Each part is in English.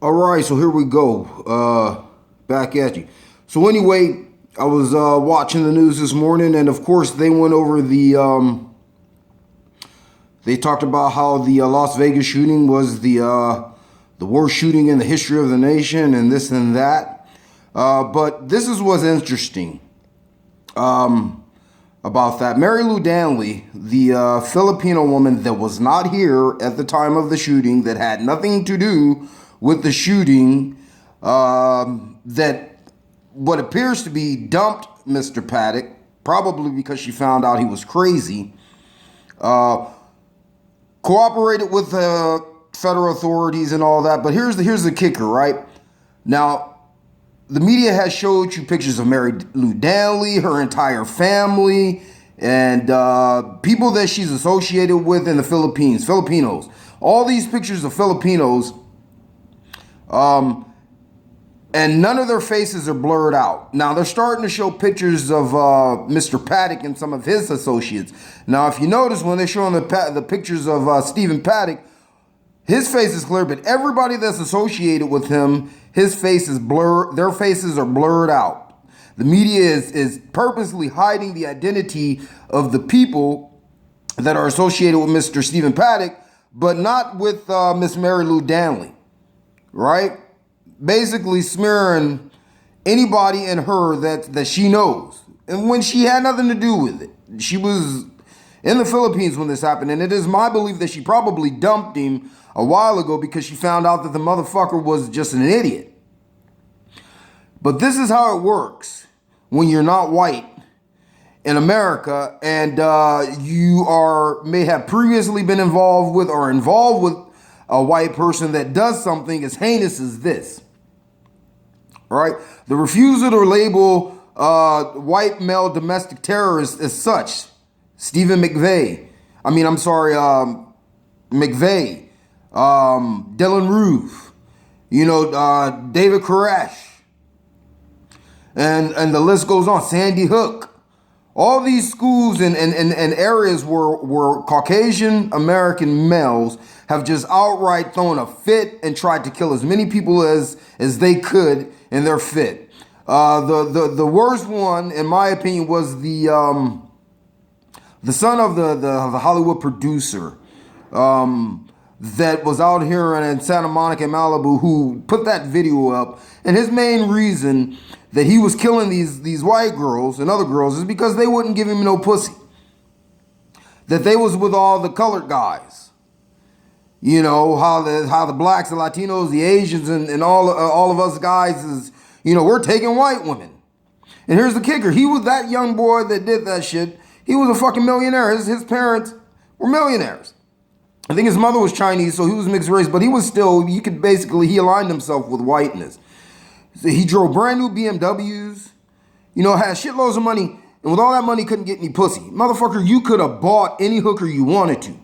All right, so here we go. Back at you. So anyway, I was watching the news this morning, and of course they went over they talked about how the Las Vegas shooting was the worst shooting in the history of the nation, and this and that. But this is what's interesting about that. Marilou Danley, the Filipino woman that was not here at the time of the shooting, that had nothing to do with the shooting, that what appears to be dumped Mr. Pattock, probably because she found out he was crazy, cooperated with the federal authorities and all that. But here's the kicker, right? Now, the media has showed you pictures of Marilou Danley, her entire family, and people that she's associated with in the Philippines, Filipinos. All these pictures of Filipinos, and none of their faces are blurred out. Now, they're starting to show pictures of Mr. Pattock and some of his associates. Now, if you notice, when they're showing the pictures of Stephen Pattock, his face is clear, but everybody that's associated with him, his face is blurred. Their faces are blurred out. The media is purposely hiding the identity of the people that are associated with Mr. Stephen Pattock, but not with Miss Marilou Danley, right? Basically smearing anybody in her that she knows. And when she had nothing to do with it. She was in the Philippines when this happened, and it is my belief that she probably dumped him a while ago because she found out that the motherfucker was just an idiot. But this is how it works when you're not white in America, and you may have previously been involved with or involved with a white person that does something as heinous as this. All right? The refusal to label white male domestic terrorists as such. Stephen McVeigh. McVeigh. Dylan Roof. David Koresh. And the list goes on. Sandy Hook. All these schools and areas where Caucasian American males have just outright thrown a fit and tried to kill as many people as they could in their fit. The worst one, in my opinion, was the son of the Hollywood producer that was out here in Santa Monica, Malibu, who put that video up. And his main reason that he was killing these white girls and other girls is because they wouldn't give him no pussy. That they was with all the colored guys. You know, how the blacks, the Latinos, the Asians, and all of us guys is, we're taking white women. And here's the kicker. He was that young boy that did that shit. He was a fucking millionaire. His parents were millionaires. I think his mother was Chinese, so he was mixed race, but he was still, he aligned himself with whiteness. So he drove brand new BMWs, had shitloads of money, and with all that money couldn't get any pussy. Motherfucker, you could have bought any hooker you wanted to.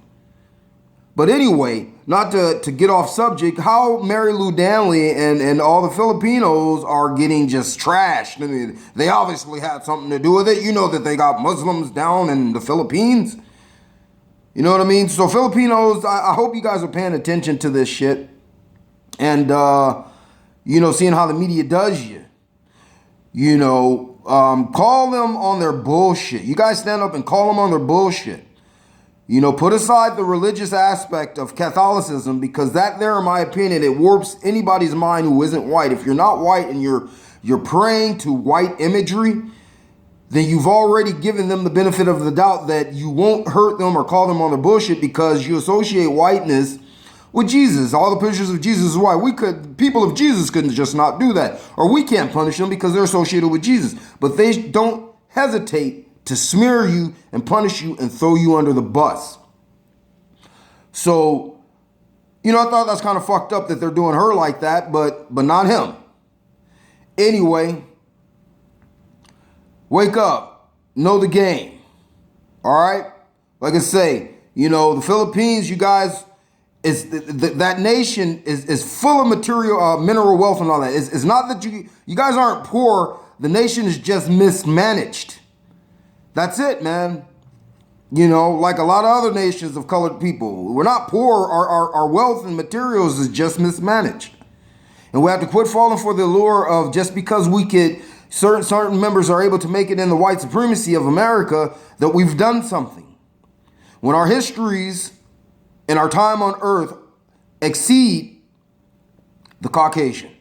But anyway, not to get off subject, how Marilou Danley and all the Filipinos are getting just trashed. I mean, they obviously had something to do with it. You know that they got Muslims down in the Philippines. You know what I mean? So Filipinos, I hope you guys are paying attention to this shit. And, seeing how the media does you. Call them on their bullshit. You guys stand up and call them on their bullshit. Put aside the religious aspect of Catholicism, because that there, in my opinion, it warps anybody's mind who isn't white. If you're not white and you're praying to white imagery, then you've already given them the benefit of the doubt that you won't hurt them or call them on their bullshit because you associate whiteness with Jesus. All the pictures of Jesus is white. People of Jesus couldn't just not do that. Or we can't punish them because they're associated with Jesus. But they don't hesitate to smear you and punish you and throw you under the bus. So, I thought that's kind of fucked up that they're doing her like that, but not him. Anyway, wake up. Know the game. All right? Like I say, the Philippines, you guys, that nation is full of mineral wealth and all that. It's not that you guys aren't poor. The nation is just mismanaged. That's it, man. Like a lot of other nations of colored people. We're not poor. Our wealth and materials is just mismanaged. And we have to quit falling for the allure of just because we could, certain members are able to make it in the white supremacy of America, that we've done something. When our histories and our time on earth exceed the Caucasian.